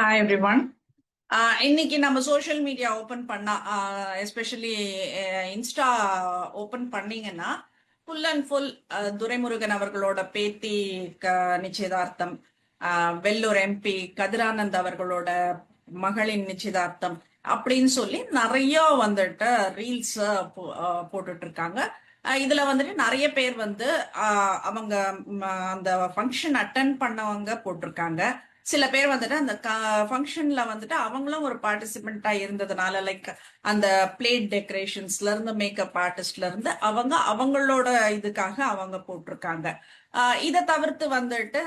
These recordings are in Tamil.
Hi everyone. இன்னைக்கு நம்ம சோஷியல் மீடியா ஓபன் பண்ணா, எஸ்பெஷலி இன்ஸ்டா ஓபன் பண்ணீங்கன்னா ஃபுல் அண்ட் ஃபுல் துரைமுருகன் அவர்களோட பேத்தி நிச்சயதார்த்தம், வெள்ளூர் எம்பி கதிரானந்த் அவர்களோட மகளின் நிச்சயதார்த்தம் அப்படின்னு சொல்லி நிறைய வந்துட்டு ரீல்ஸ் போட்டுட்டு இருக்காங்க. இதுல வந்துட்டு நிறைய பேர் வந்து அவங்க அந்த ஃபங்க்ஷன் அட்டன் பண்ணவங்க போட்டிருக்காங்க. சில பேர் வந்துட்டு அந்த ஃபங்க்ஷன்ல வந்துட்டு அவங்களும் ஒரு பார்ட்டிசிபெண்டா இருந்ததுனால, லைக் அந்த பிளேட் டெக்கரேஷன்ஸ்ல இருந்து மேக்கப் ஆர்டிஸ்ட்ல இருந்து அவங்க அவங்களோட இதுக்காக அவங்க போட்டிருக்காங்க. இதை தவிர்த்து வந்துட்டு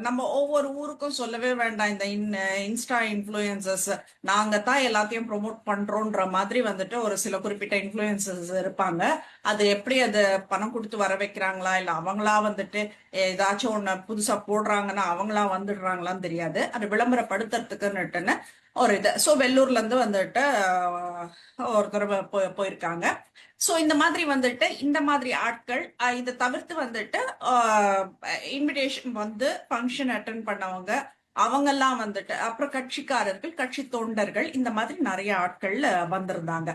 நம்ம ஒவ்வொரு ஊருக்கும் சொல்லவே வேண்டாம். இந்த இன்ஸ்டா இன்ஃபுளுசர்ஸ் நாங்க தான் எல்லாத்தையும் ப்ரொமோட் பண்றோன்ற மாதிரி வந்துட்டு ஒரு சில குறிப்பிட்ட இன்ஃபுளுசர்ஸ் இருப்பாங்க. அது எப்படி அது பணம் கொடுத்து வர வைக்கிறாங்களா இல்ல அவங்களா வந்துட்டு ஏதாச்சும் ஒண்ணு புதுசா போடுறாங்கன்னா அவங்களா வந்துடுறாங்களான்னு தெரியாது. அது விளம்பரப்படுத்துறதுக்குன்னுட்டுன்னு ஒரு இது. ஸோ வெள்ளூர்ல இருந்து வந்துட்டு ஒருத்தர் போயிருக்காங்க. ஸோ இந்த மாதிரி வந்துட்டு இந்த மாதிரி ஆட்கள் இதை தவிர்த்து வந்துட்டு இன்விடேஷன் வந்து ஃபங்க்ஷன் அட்டன் பண்ணவங்க அவங்கெல்லாம் வந்துட்டு அப்புறம் கட்சிக்காரர்கள் கட்சி தொண்டர்கள் இந்த மாதிரி நிறைய ஆட்கள் வந்திருந்தாங்க.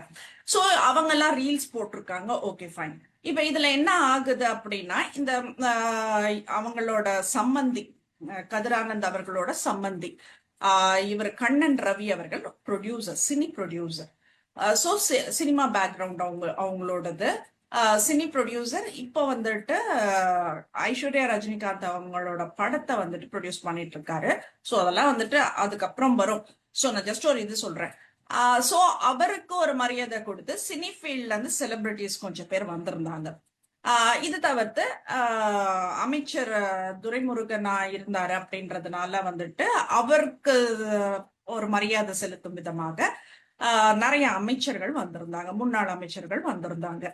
ஸோ அவங்கெல்லாம் ரீல்ஸ் போட்டிருக்காங்க. Okay fine. இப்ப இதுல என்ன ஆகுது அப்படின்னா, இந்த அவங்களோட சம்மந்தி கதிரானந்த் அவர்களோட சம்மந்தி இவர் கண்ணன் ரவி அவர்கள் producer, cine producer. So cinema background அவங்களோடது. Cine producer. இப்போ வந்துட்டு ஐஸ்வர்யா ரஜினிகாந்த் அவங்களோட படத்தை வந்துட்டு ப்ரொடியூஸ் பண்ணிட்டு இருக்காரு. ஸோ அதெல்லாம் வந்துட்டு அதுக்கப்புறம் வரும். ஸோ நான் ஜஸ்ட் ஒரு இது சொல்றேன். ஸோ அவருக்கு ஒரு மரியாதை கொடுத்து சினி ஃபீல்ட்ல இருந்து செலிபிரிட்டிஸ் கொஞ்சம் பேர் வந்திருந்தாங்க. இது தவிர்த்து அமைச்சர் துரைமுருகனா இருந்தாரு அப்படின்றதுனால வந்துட்டு அவருக்கு ஒரு மரியாதை செலுத்தும் விதமாக நிறைய அமைச்சர்கள் வந்திருந்தாங்க, முன்னாள் அமைச்சர்கள் வந்திருந்தாங்க.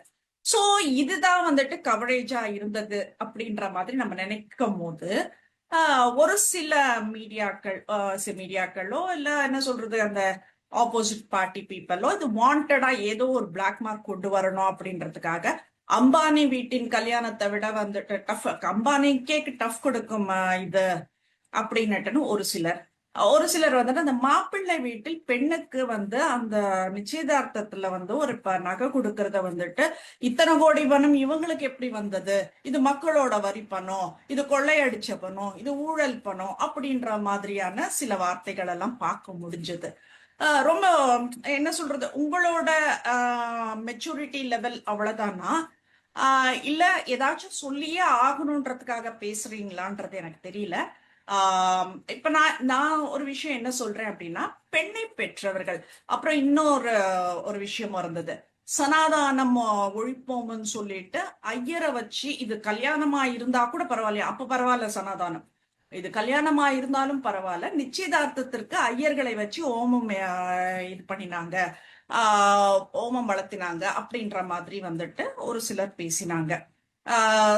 சோ இதுதான் வந்துட்டு கவரேஜா இருந்தது அப்படின்ற மாதிரி நம்ம நினைக்கும் போது ஒரு சில மீடியாக்களோ இல்ல என்ன சொல்றது அந்த ஆப்போசிட் பார்ட்டி பீப்புளோ இது வாண்டடா ஏதோ ஒரு பிளாக் மார்க் கொண்டு வரணும் அப்படின்றதுக்காக அம்பானி வீட்டின் கல்யாணத்தை விட வந்துட்டு டஃப், அம்பானிக்கே டஃப் கொடுக்கும் இது அப்படின்னுட்டுன்னு ஒரு சிலர் வந்துட்டு அந்த மாப்பிள்ளை வீட்டில் பெண்ணுக்கு வந்து அந்த நிச்சயதார்த்தத்துல வந்து ஒரு நகை கொடுக்கறத வந்துட்டு இத்தனை கோடி பணம் இவங்களுக்கு எப்படி வந்தது, இது மக்களோட வரி பணம், இது கொள்ளையடிச்ச பணம், இது ஊழல் பணம் அப்படின்ற மாதிரியான சில வார்த்தைகள் எல்லாம் பார்க்க முடிஞ்சது. ரொம்ப என்ன சொல்றது, உங்களோட மெச்சூரிட்டி லெவல் அவ்வளவுதானா இல்ல ஏதாச்சும் சொல்லியே ஆகணுன்றதுக்காக பேசுறீங்களான்றது எனக்கு தெரியல. இப்ப நான் ஒரு விஷயம் என்ன சொல்றேன் அப்படின்னா, பெண்ணை பெற்றவர்கள் அப்புறம் இன்னொரு ஒரு விஷயம் இருந்தது, சனாதானம் ஒழிப்போம்னு சொல்லிட்டு ஐயரை வச்சு இது கல்யாணமா இருந்தா கூட பரவாயில்லையா, அப்ப பரவாயில்ல சனாதானம், இது கல்யாணமா இருந்தாலும் பரவாயில்ல, நிச்சயதார்த்தத்திற்கு ஐயர்களை வச்சு ஓமம் இது பண்ணினாங்க, ஓமம் வளர்த்தினாங்க அப்படின்ற மாதிரி வந்துட்டு ஒரு சிலர் பேசினாங்க.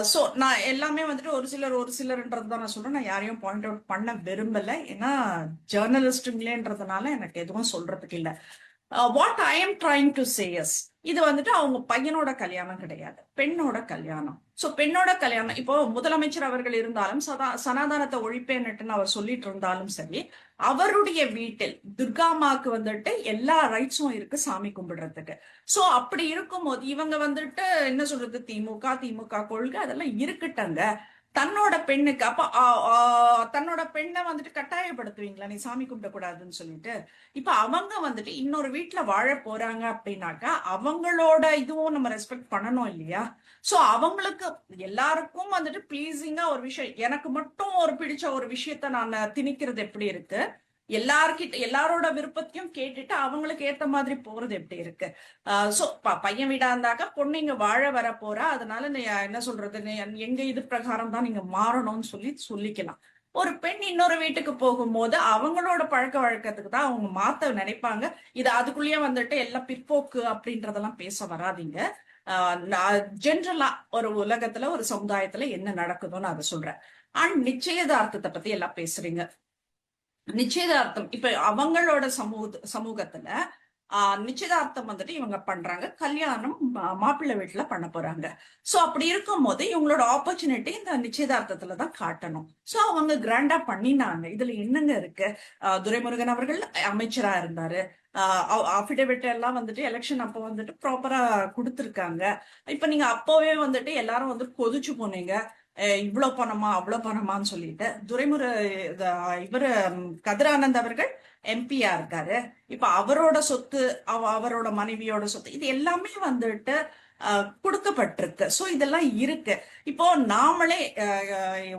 சோ நான் எல்லாமே வந்துட்டு ஒரு சிலர்ன்றது தான் நான் சொல்றேன். நான் யாரையும் பாயிண்ட் அவுட் பண்ண விரும்பல. ஏன்னா ஜேர்னலிஸ்டுங்களேன்றதுனால எனக்கு எதுவும் சொல்றதுக்கு இல்லை. What I am trying to say, இது வந்துட்டு அவங்க பையனோட கல்யாணம் கிடையாது, பெண்ணோட கல்யாணம். சோ பெண்ணோட கல்யாணம். இப்போ முதலமைச்சர் அவர்கள் இருந்தாலும் சனாதானத்தை ஒழிப்பேன்னுட்டுன்னு அவர் சொல்லிட்டு இருந்தாலும் சரி, அவருடைய வீட்டில் துர்காமாக்கு வந்துட்டு எல்லா ரைட்ஸும் இருக்கு சாமி கும்பிடுறதுக்கு. சோ அப்படி இருக்கும்போது இவங்க வந்துட்டு என்ன சொல்றது, திமுக கொள்கை அதெல்லாம் இருக்கட்டங்க, தன்னோட பெண்ணுக்கு அப்ப தன்னோட பெண்ணை வந்துட்டு கட்டாயப்படுத்துவீங்களா நீ சாமி கும்பிட கூடாதுன்னு சொல்லிட்டு? இப்ப அவங்க வந்துட்டு இன்னொரு வீட்டுல வாழ போறாங்க அப்படின்னாக்கா அவங்களோட இதுவும் நம்ம ரெஸ்பெக்ட் பண்ணணும் இல்லையா? சோ அவங்களுக்கு எல்லாருக்கும் வந்துட்டு பிளீசிங்கா ஒரு விஷயம், எனக்கு மட்டும் ஒரு பிடிச்ச ஒரு விஷயத்த நான் திணிக்கிறது எப்படி இருக்கு, எல்லாரோட விருப்பத்தையும் கேட்டுட்டு அவங்களுக்கு ஏத்த மாதிரி போறது எப்படி இருக்கு? சோ பையன் வீடா இருந்தாக்கா பொண்ணு இங்க வாழ வர போறா, அதனால நீ என்ன சொல்றது, எங்க இது பிரகாரம் தான் நீங்க மாறணும்னு சொல்லிக்கலாம். ஒரு பெண் இன்னொரு வீட்டுக்கு போகும்போது அவங்களோட பழக்க வழக்கத்துக்கு தான் அவங்க மாத்த நினைப்பாங்க. இது அதுக்குள்ளேயே வந்துட்டு எல்லாம் பிற்போக்கு அப்படின்றதெல்லாம் பேச வராதிங்க. ஜென்ரலா ஒரு உலகத்துல ஒரு சமுதாயத்துல என்ன நடக்குதுன்னு அதை சொல்றேன். அண்ட் நிச்சயதார்த்தத்தை பத்தி எல்லாம் பேசுறீங்க. நிச்சயதார்த்தம் இப்ப அவங்களோட சமூகத்துல நிச்சயதார்த்தம் வந்துட்டு இவங்க பண்றாங்க, கல்யாணம் மாப்பிள்ளை வீட்டுல பண்ண போறாங்க. சோ அப்படி இருக்கும் போது இவங்களோட ஆப்பர்ச்சுனிட்டி இந்த நிச்சயதார்த்தத்துலதான் காட்டணும். சோ அவங்க கிராண்டா பண்ணினாங்க. இதுல என்னங்க இருக்கு? துரைமுருகன் அவர்கள் அமைச்சரா இருந்தாரு. அபிடேவிட் எல்லாம் வந்துட்டு எலெக்ஷன் அப்போ வந்துட்டு ப்ராப்பரா கொடுத்துருக்காங்க. இப்ப நீங்க அப்போவே வந்துட்டு எல்லாரும் வந்து கொதிச்சு போனீங்க, இவ்வளவு பணமா அவ்வளவு பணமான்னு சொல்லிட்டு. இவரு கதிரானந்த் அவர்கள் எம்பியா இருக்காரு. இப்ப அவரோட சொத்து, அவரோட மனைவியோட சொத்து, இது எல்லாமே வந்துட்டு கொடுக்கப்பட்டிருக்கு. சோ இதெல்லாம் இருக்கு. இப்போ நாமளே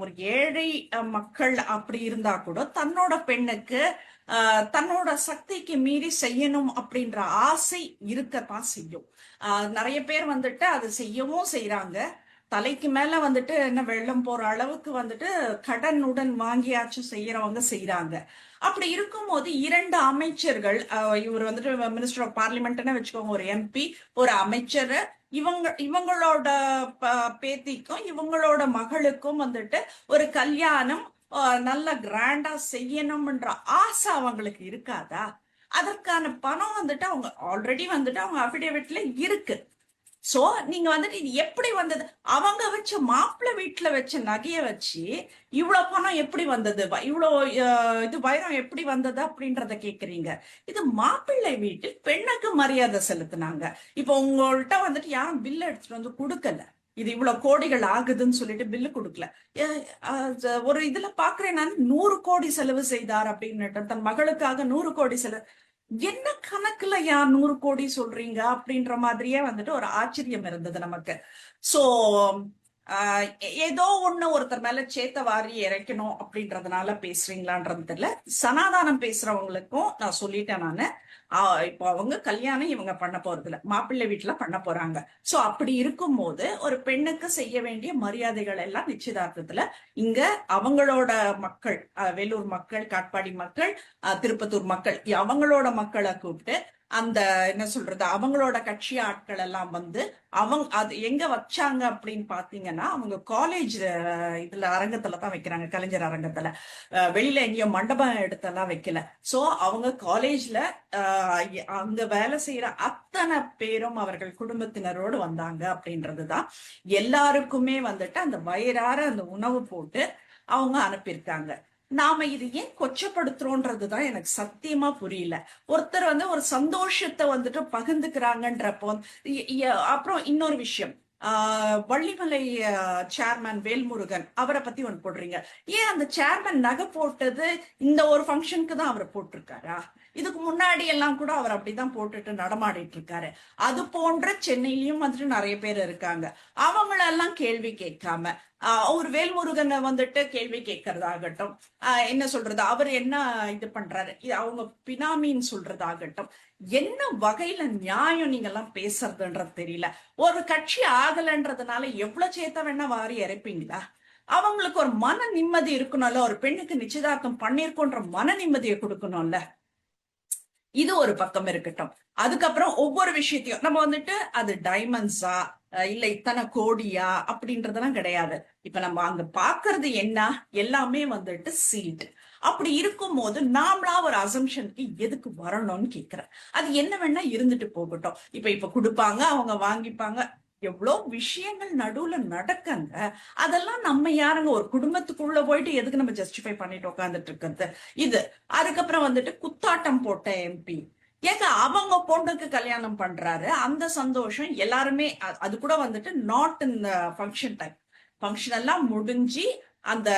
ஒரு ஏழை மக்கள் அப்படி இருந்தா கூட தன்னோட பெண்ணுக்கு தன்னோட சக்திக்கு மீறி செய்யணும் அப்படின்ற ஆசை இருக்கத்தான் செய்யும். நிறைய பேர் வந்துட்டு அது செய்யவும் செய்யறாங்க. தலைக்கு மேல வந்துட்டு என்ன வெள்ளம் போற அளவுக்கு வந்துட்டு கடனுடன் வாங்கியாச்சும் செய்யறவங்க செய்யறாங்க. அப்படி இருக்கும்போது 2 அமைச்சர்கள், இவர் வந்துட்டு மினிஸ்டர் ஆஃப் பார்லிமெண்ட்னு வச்சுக்கோங்க, ஒரு எம்பி, ஒரு அமைச்சர், இவங்களோட பேத்திக்கும் இவங்களோட மகளுக்கும் வந்துட்டு ஒரு கல்யாணம் நல்ல கிராண்டா செய்யணும்ன்ற ஆசை அவங்களுக்கு இருக்காதா? அதற்கான பணம் வந்துட்டு அவங்க ஆல்ரெடி வந்துட்டு அவங்க அபிடேவிட்ல இருக்கு. சோ நீங்க வந்துட்டு இது எப்படி வந்தது? அவங்க வச்ச மாப்பிள்ளை வீட்டுல வச்ச நகைய வச்சு இவ்வளவு பணம் எப்படி வந்தது, இவ்வளவு இது வைரம் எப்படி வந்தது அப்படின்றத கேக்குறீங்க. இது மாப்பிள்ளை வீட்டில் பெண்ணுக்கு மரியாதை செலுத்தினாங்க. இப்ப உங்கள்கிட்ட வந்துட்டு யாரும் பில் எடுத்துட்டு வந்து கொடுக்கல, இது இவ்வளவு கோடிகள் ஆகுதுன்னு சொல்லிட்டு பில்லு கொடுக்கல. ஒரு இதுல பாக்குறேன் நான், 100 கோடி செலவு செய்தார் அப்படின்னு, தன் மகளுக்காக 100 கோடி செலவு. என்ன கணக்குல யார் 100 கோடி சொல்றீங்க அப்படின்ற மாதிரியே வந்துட்டு ஒரு ஆச்சரியம் இருந்தது நமக்கு. சோ ஏதோ ஒண்ணு ஒருத்தர் மேல சேத்த வாரி இறைக்கணும் அப்படின்றதுனால பேசுறீங்களான்றது தெரியல. சனாதானம் பேசுறவங்களுக்கும் நான் சொல்லிட்டேன் நானு, இப்போ அவங்க கல்யாணம் இவங்க பண்ண போறது இல்ல, மாப்பிள்ளை வீட்டுல பண்ண போறாங்க. சோ அப்படி இருக்கும் போது ஒரு பெண்ணுக்கு செய்ய வேண்டிய மரியாதைகள் எல்லாம் நிச்சயதார்த்தத்துல இங்க அவங்களோட மக்கள், வேலூர் மக்கள், காட்பாடி மக்கள், திருப்பத்தூர் மக்கள், அவங்களோட மக்களை கூப்பிட்டு அந்த என்ன சொல்றது, அவங்களோட கட்சி ஆட்கள் எல்லாம் வந்து அவங்க அது எங்க வச்சாங்க அப்படின்னு பாத்தீங்கன்னா, அவங்க காலேஜ் இதுல அரங்கத்துல தான் வைக்கிறாங்க, கலைஞர் அரங்கத்துல. வெளியில எங்கேயும் மண்டபம் எடுத்தெல்லாம் வைக்கல. சோ அவங்க காலேஜ்ல அங்க வேலை செய்யற அத்தனை பேரும் அவர்கள் குடும்பத்தினரோடு வந்தாங்க அப்படின்றதுதான். எல்லாருக்குமே வந்துட்டு அந்த வயிறார அந்த உணவு போட்டு அவங்க அனுப்பியிருக்காங்க. நாம இது ஏன் கொச்சப்படுத்துறோன்றதுதான் எனக்கு சத்தியமா புரியல. ஒருத்தர் வந்து ஒரு சந்தோஷத்தை வந்துட்டு பகிர்ந்துக்கிறாங்கன்றப்போ. அப்புறம் இன்னொரு விஷயம், வள்ளிமலை சேர்மன் வேல்முருகன் அவரை பத்தி ஒன்று போடுறீங்க. ஏன் அந்த சேர்மன் நகை போட்டது இந்த ஒரு ஃபங்க்ஷனுக்கு தான் அவர் போட்டிருக்காரா? இதுக்கு முன்னாடி எல்லாம் கூட அவர் அப்படிதான் போட்டுட்டு நடமாடிட்டு இருக்காரு. அது போன்ற சென்னையிலயும் வந்துட்டு நிறைய பேர் இருக்காங்க. அவங்களெல்லாம் கேள்வி கேட்காம ஒரு வேல்முருகனை வந்துட்டு கேள்வி கேட்கறதாகட்டும், என்ன சொல்றது, அவர் என்ன இது பண்றாரு, அவங்க பினாமின்னு சொல்றதாகட்டும், என்ன வகையில நியாயம் நீங்க எல்லாம் பேசுறதுன்றது தெரியல. ஒரு கட்சி ஆகலன்றதுனால எவ்வளவு சேத்த வேணா வாரி இறைப்பீங்களா? அவங்களுக்கு ஒரு மன நிம்மதி இருக்கணும்ல, ஒரு பெண்ணுக்கு நிச்சயதார்த்தம் பண்ணிருக்கோன்ற மன நிம்மதியை கொடுக்கணும்ல. இது ஒரு பக்கம் இருக்கட்டும். அதுக்கப்புறம் ஒவ்வொரு விஷயத்தையும் நம்ம வந்துட்டு அது டைமண்ட்ஸா இல்ல இத்தனை கோடியா அப்படின்றதெல்லாம் கிடையாது. இப்ப நம்ம அங்க பாக்குறது என்ன, எல்லாமே வந்துட்டு சீல்டு. அப்படி இருக்கும் போது நாமளா ஒரு அசம்ஷனுக்கு எதுக்கு வரணும்னு கேக்குறேன். அது என்ன வேணா இருந்துட்டு போகட்டும். இப்ப கொடுப்பாங்க, அவங்க வாங்கிப்பாங்க, எவ்வளோ விஷயங்கள் நடுவுல நடக்கங்க. அதெல்லாம் நம்ம யாருங்க ஒரு குடும்பத்துக்குள்ள போயிட்டு எதுக்கு நம்ம ஜஸ்டிஃபை பண்ணிட்டு உட்காந்துட்டு இருக்கிறது இது. அதுக்கப்புறம் வந்துட்டு குத்தாட்டம் போட்ட எம்பி, ஏங்க அவங்க பொண்ணுக்கு கல்யாணம் பண்றாரு, அந்த சந்தோஷம் எல்லாருமே. அது கூட வந்துட்டு not in function time, function எல்லாம் முடிஞ்சு அந்த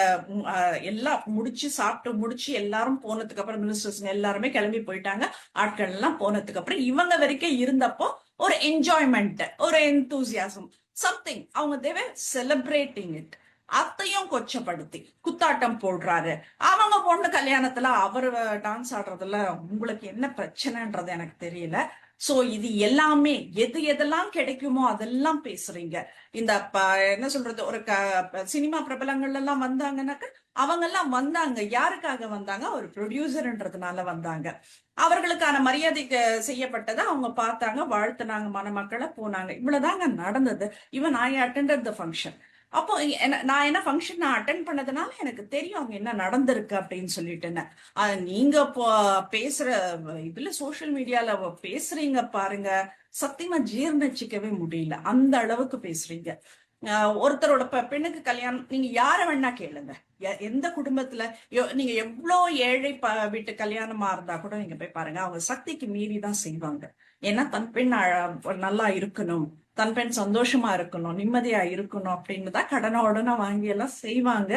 எல்லாம் முடிச்சு சாப்பிட்டு முடிச்சு எல்லாரும் போனதுக்கு அப்புறம், மினிஸ்டர்ஸ் எல்லாருமே கிளம்பி போயிட்டாங்க, ஆட்கள் எல்லாம் போனதுக்கு அப்புறம் இவங்க வரைக்கும் இருந்தப்போ ஒரு என்ஜாய்மெண்ட், ஒரு என்தூசியாசம், சம்திங், அவங்க தேவை செலிப்ரேட்டிங் இட். அத்தையும் கொச்சப்படுத்தி குத்தாட்டம் போடுறாரு. அவங்க பொண்ணு கல்யாணத்துல அவர் டான்ஸ் ஆடுறதுல உங்களுக்கு என்ன பிரச்சனைன்றது எனக்கு தெரியல. சோ இது எல்லாமே எது எதெல்லாம் கிடைக்குமோ அதெல்லாம் பேசுறீங்க. இந்த என்ன சொல்றது, ஒரு சினிமா பிரபலங்கள் எல்லாம் வந்தாங்கன்னாக்க அவங்க எல்லாம் வந்தாங்க, யாருக்காக வந்தாங்க, ஒரு ப்ரொடியூசர்ன்றதுனால வந்தாங்க. அவர்களுக்கான மரியாதைக்கு செய்யப்பட்டதை அவங்க பார்த்தாங்க, வாழ்த்துனாங்க, மணமக்களை போனாங்க, இவ்வளவுதாங்க நடந்தது. Even I attended the function. அப்போ நான் என்ன ஃபங்க்ஷன் நான் அட்டன் பண்ணதுனால எனக்கு தெரியும் அங்க என்ன நடந்திருக்கு அப்படின்னு சொல்லிட்டுன்னு. நீங்க இப்போ பேசுற இதுல சோசியல் மீடியால பேசுறீங்க பாருங்க, சத்தியமா ஜீர்ணிச்சிக்கவே முடியல, அந்த அளவுக்கு பேசுறீங்க. ஒருத்தரோட பெண்ணுக்கு கல்யாணம், நீங்க யார வேணா கேளுங்க, எந்த குடும்பத்துல நீங்க எவ்வளோ ஏழை வீட்டு கல்யாணமா இருந்தா கூட நீங்க போய் பாருங்க, அவங்க சக்திக்கு மீறி தான் செய்வாங்க. ஏன்னா தன் பெண் நல்லா இருக்கணும், தன் பெண் சந்தோஷமா இருக்கணும், நிம்மதியா இருக்கணும் அப்படின்னு தான் கடனை உடனே வாங்கி எல்லாம் செய்வாங்க.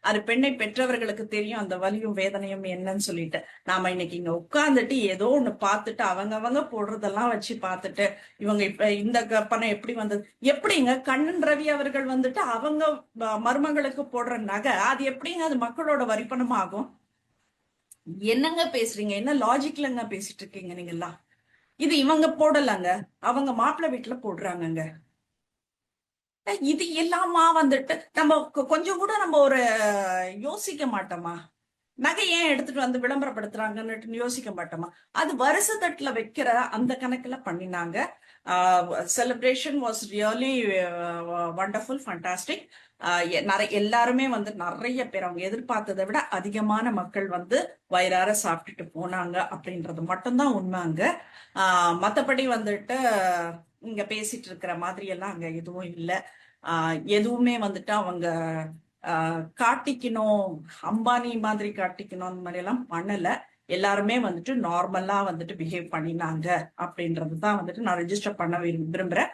அது பெண்ணை பெற்றவர்களுக்கு தெரியும் அந்த வலியும் வேதனையும் என்னன்னு சொல்லிட்டு. நாம இன்னைக்கு இங்க உட்கார்ந்துட்டு ஏதோ ஒண்ணு பார்த்துட்டு அவங்க போடுறதெல்லாம் வச்சு பார்த்துட்டு இவங்க இப்ப இந்த பணம் எப்படி வந்தது, எப்படிங்க கண்ணன் ரவி அவர்கள் வந்துட்டு அவங்க மருமகளுக்கு போடுற நகை அது எப்படிங்க அது மக்களோட வரிப்பணம் ஆகும்? என்னங்க பேசுறீங்க? என்ன லாஜிக்லங்க பேசிட்டு இருக்கீங்க நீங்க எல்லாம்? இது இவங்க போடலங்க, அவங்க மாப்பிள்ளை வீட்டுல போடுறாங்கங்க. இது எல்லாமா வந்துட்டு நம்ம கொஞ்சம் கூட நம்ம ஒரு யோசிக்க மாட்டோமா? நகை ஏன் எடுத்துட்டு வந்து விளம்பரப்படுத்துறாங்கன்னு யோசிக்க மாட்டோமா? அது வருஷத்தட்டுல வைக்கிற அந்த கணக்குல பண்ணினாங்க. Celebration was really wonderful, fantastic. எல்லாருமே வந்து நிறைய பேர் அவங்க எதிர்பார்த்ததை விட அதிகமான மக்கள் வந்து வயிறார சாப்பிட்டுட்டு போனாங்க அப்படின்றது மட்டும்தான் உண்மைங்க. மத்தபடி வந்துட்டு இங்க பேசிட்டு இருக்கிற மாதிரி எல்லாம் அங்க எதுவும் இல்லை. எதுவுமே வந்துட்டு அவங்க காட்டிக்கணும், அம்பானி மாதிரி காட்டிக்கணும் அந்த மாதிரி எல்லாம் பண்ணல. எல்லாருமே வந்துட்டு நார்மலா வந்துட்டு பிஹேவ் பண்ணினாங்க அப்படின்றதுதான் வந்துட்டு நான் ரெஜிஸ்டர் பண்ண விரும்புறேன்.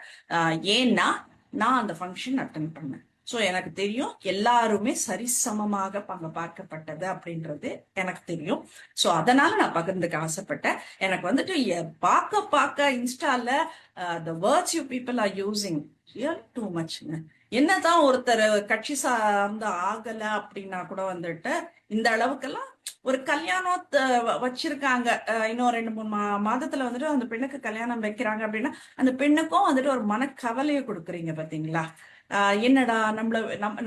ஏன்னா நான் அந்த ஃபங்க்ஷன் அட்டன் பண்ணேன். ஸோ எனக்கு தெரியும் எல்லாருமே சரிசமமாக அங்க பார்க்கப்பட்டது அப்படின்றது எனக்கு தெரியும். ஸோ அதனால நான் பகிர்ந்துக்க ஆசைப்பட்டேன். எனக்கு வந்துட்டு பார்க்க இன்ஸ்டால the words you people are using real too மச்ங்க. என்னதான் ஒருத்தர் கட்சி சார்ந்த ஆகல அப்படின்னா கூட வந்துட்டு இந்த அளவுக்கெல்லாம் ஒரு கல்யாணத்தை வச்சிருக்காங்க, இன்னும் 2-3 மாதத்துல வந்துட்டு அந்த பெண்ணுக்கு கல்யாணம் வைக்கிறாங்க அப்படின்னா அந்த பெண்ணுக்கும் வந்துட்டு ஒரு மனக்கவலையை கொடுக்குறீங்க பாத்தீங்களா? என்னடா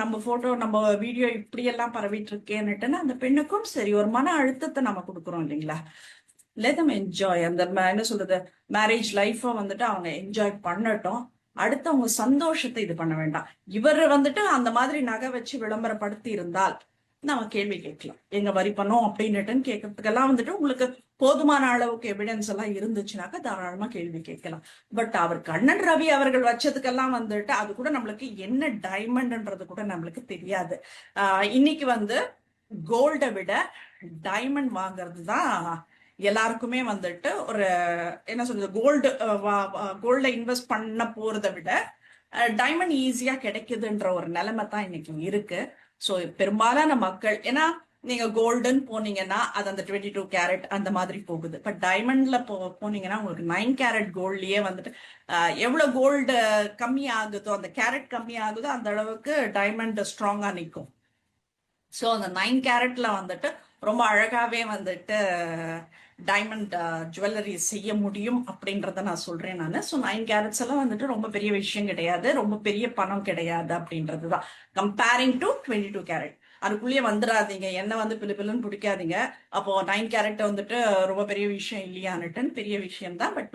நம்ம போட்டோ நம்ம வீடியோ இப்படி எல்லாம் பரவிட்டு இருக்கேன்னுட்டுன்னு அந்த பெண்ணுக்கும் சரி ஒரு மன அழுத்தத்தை நம்ம கொடுக்குறோம் இல்லைங்களா? Let them enjoy. அந்த என்ன சொல்றது, மேரேஜ் லைஃப வந்துட்டு அவங்க என்ஜாய் பண்ணட்டும். அடுத்தவங்க சந்தோஷத்தை இது பண்ண வேண்டாம். இவர் வந்துட்டு அந்த மாதிரி நகை வச்சு விளம்பரப்படுத்தி இருந்தால் நம்ம கேள்வி கேட்கலாம், எங்க வரி பண்ணோம் அப்படின்னுட்டுன்னு கேட்கறதுக்கெல்லாம் வந்துட்டு உங்களுக்கு போதுமான அளவுக்கு எவிடன்ஸ் எல்லாம் இருந்துச்சுனாக்கா தாராளமா கேள்வி கேட்கலாம். பட் அவர் கண்ணன் ரவி அவர்கள் வச்சதுக்கெல்லாம் வந்துட்டு அது கூட நம்மளுக்கு என்ன டைமண்ட்ன்றது கூட நம்மளுக்கு தெரியாது. இன்னைக்கு வந்து கோல்டை விட டைமண்ட் வாங்குறது தான் எல்லாருக்குமே வந்துட்டு ஒரு என்ன சொல்றது, கோல்ட இன்வெஸ்ட் பண்ண போறதை விட டைமண்ட் ஈஸியா கிடைக்குதுன்ற ஒரு நிலைமை தான் இன்னைக்கு இருக்கு. ஸோ பெரும்பாலான மக்கள், ஏன்னா நீங்க கோல்டன் போனீங்கன்னா அது அந்த 22 கேரட் அந்த மாதிரி போகுது. பட் டைமண்ட்ல போனீங்கன்னா உங்களுக்கு 9 கேரட் கோல்ட்லயே வந்துட்டு எவ்வளவு கோல்டு கம்மி ஆகுதோ, அந்த கேரட் கம்மி ஆகுதோ அந்த அளவுக்கு டைமண்ட் ஸ்ட்ராங்கா நிற்கும். ஸோ அந்த 9 கேரட்ல வந்துட்டு ரொம்ப அழகாவே வந்துட்டு டைமண்ட் ஜுவல்லரி செய்ய முடியும் அப்படின்றத நான் சொல்றேன் நான். ஸோ 9 கேரட்ஸ் எல்லாம் வந்துட்டு ரொம்ப பெரிய விஷயம் கிடையாது, ரொம்ப பெரிய பணம் கிடையாது அப்படின்றதுதான் கம்பேரிங் டு 22 கேரட். அதுக்குள்ளேயே வந்துடாதீங்க, என்ன வந்து பிள்ளைன்னு பிடிக்காதீங்க. அப்போ 9 கேரட் வந்துட்டு ரொம்ப பெரிய விஷயம் இல்லையான்னுட்டுன்னு பெரிய விஷயம் தான். பட்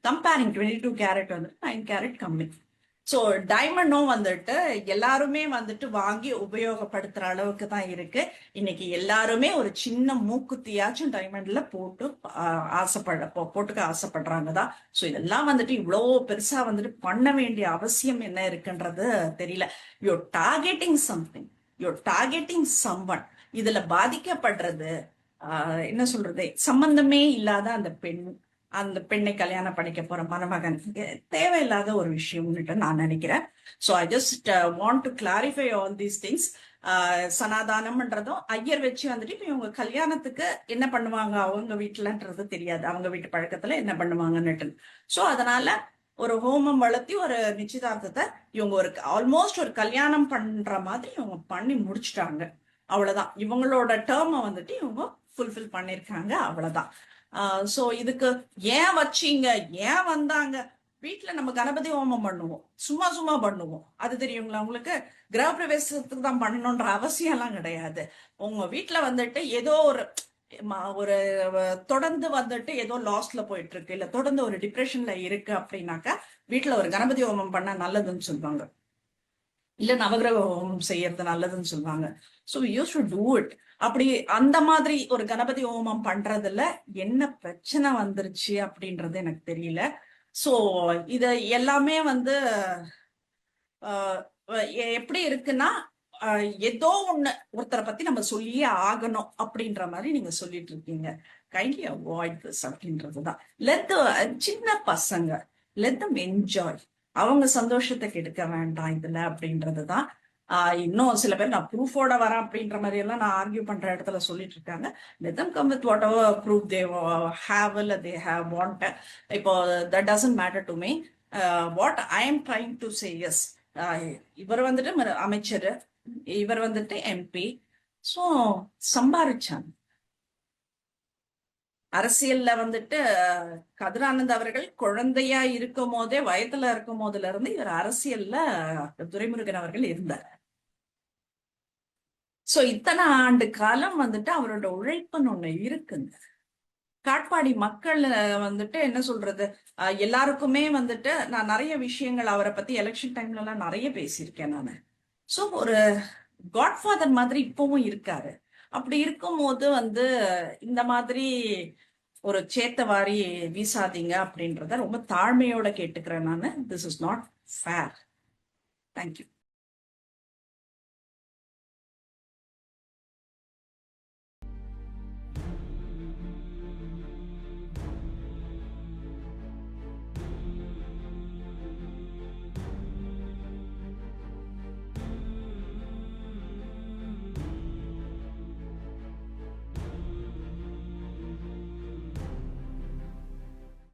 கம்பேரிங் 22 கேரட் வந்துட்டு 9 கேரட் கம்மி. ஸோ டைமண்டும் வந்துட்டு எல்லாருமே வந்துட்டு வாங்கி உபயோகப்படுத்துற அளவுக்கு தான் இருக்கு. இன்னைக்கு எல்லாருமே ஒரு சின்ன மூக்குத்தியாச்சும் டைமண்ட்ல போட்டுக்க ஆசைப்படுறாங்க தான். ஸோ இதெல்லாம் வந்துட்டு இவ்வளோ பெருசா வந்துட்டு பண்ண வேண்டிய அவசியம் என்ன இருக்குன்றது தெரியல. You're targeting something, you're targeting someone. இதுல பாதிக்கப்படுறது என்ன சொல்றது, சம்பந்தமே இல்லாத அந்த பெண்ணை கல்யாணம் பண்ணிக்க போற மணமகன் தேவையில்லாத ஒரு விஷயம்னுட்டு நான் நினைக்கிறேன். So I just want to clarify all these things. சனாதானம்ன்றதும் ஐயர் வச்சு வந்துட்டு இப்ப இவங்க கல்யாணத்துக்கு என்ன பண்ணுவாங்க அவங்க வீட்டுலன்றது தெரியாது, அவங்க வீட்டு பழக்கத்துல என்ன பண்ணுவாங்கன்னுட்டு. ஸோ அதனால ஒரு ஹோமம் வளர்த்தி ஒரு நிச்சயதார்த்தத்தை இவங்க ஆல்மோஸ்ட் ஒரு கல்யாணம் பண்ற மாதிரி இவங்க பண்ணி முடிச்சுட்டாங்க. அவ்வளவுதான், இவங்களோட டேர்மை வந்துட்டு இவங்க ஃபுல்ஃபில் பண்ணிருக்காங்க, அவ்வளவுதான். சோ இதுக்கு ஏன் வச்சீங்க, ஏன் வந்தாங்க? வீட்டுல நம்ம கணபதி ஹோமம் பண்ணுவோம், சும்மா பண்ணுவோம், அது தெரியுங்களா உங்களுக்கு? கிரகப்பிரவேசத்துக்கு தான் பண்ணணும்ன்ற அவசியம் எல்லாம் கிடையாது. உங்க வீட்டுல வந்துட்டு ஏதோ ஒரு தொடர்ந்து வந்துட்டு ஏதோ லாஸ்ட்ல போயிட்டு இருக்கு, இல்ல தொடர்ந்து ஒரு டிப்ரெஷன்ல இருக்கு அப்படின்னாக்கா வீட்டுல ஒரு கணபதி ஹோமம் பண்ண நல்லதுன்னு சொல்லுவாங்க. இல்ல நவகிரக ஹோமம் செய்யறது நல்லதுன்னு சொல்லுவாங்க. So use to do it. அப்படி அந்த மாதிரி ஒரு கணபதி ஹோமம் பண்றதுல என்ன பிரச்சனை வந்துருச்சு அப்படின்றது எனக்கு தெரியல. ஸோ இத எல்லாமே வந்து ஆஹ் எப்படி இருக்குன்னா, ஏதோ ஒண்ணு ஒருத்தரை பத்தி நம்ம சொல்லியே ஆகணும் அப்படின்ற மாதிரி நீங்க சொல்லிட்டு இருக்கீங்க. கைண்ட்லி அவாய்ட் திஸ் அப்படின்றதுதான். லெட் சின்ன பசங்க லெட் தம் என்ஜாய். அவங்க சந்தோஷத்தை கெடுக்க வேண்டாம் இதுல அப்படின்றதுதான். இன்னும் சில பேர் நான் ப்ரூஃபோட வரேன் அப்படின்ற மாதிரி எல்லாம் நான் ஆர்கியூ பண்ற இடத்துல சொல்லிட்டு இருக்காங்க. Let them come with what ever proof they have இல்ல தே ஹேவ் வாண்ட். இப்போ that doesn't matter to me. What I am trying to say yes, இவர் வந்துட்டு அமைச்சர், இவர் வந்துட்டு எம்பி. ஸோ சம்பாரிச்சாங்க. அரசியல்ல வந்துட்டு கதிரானந்த் அவர்கள் குழந்தையா இருக்கும் போதே, வயதுல இருக்கும் போதுல இருந்து இவர் அரசியல்ல துரைமுருகன் அவர்கள் இருந்தார். சோ இத்தனை ஆண்டு காலம் வந்துட்டு அவரோட உழைப்புன்னு ஒண்ணு இருக்குங்க. காட்பாடி மக்கள் வந்துட்டு என்ன சொல்றது, எல்லாருக்குமே வந்துட்டு நான் நிறைய விஷயங்கள் அவரை பத்தி எலெக்ஷன் டைம்ல எல்லாம் நிறைய பேசியிருக்கேன் நானு. சோ ஒரு காட்ஃபாதர் மாதிரி இப்பவும் இருக்காரு. அப்படி இருக்கும்போது வந்து இந்த மாதிரி ஒரு சேத்த வாரி வீசாதீங்க அப்படின்றத ரொம்ப தாழ்மையோட கேட்டுக்கிறேன் நானு. This is not fair. Thank you.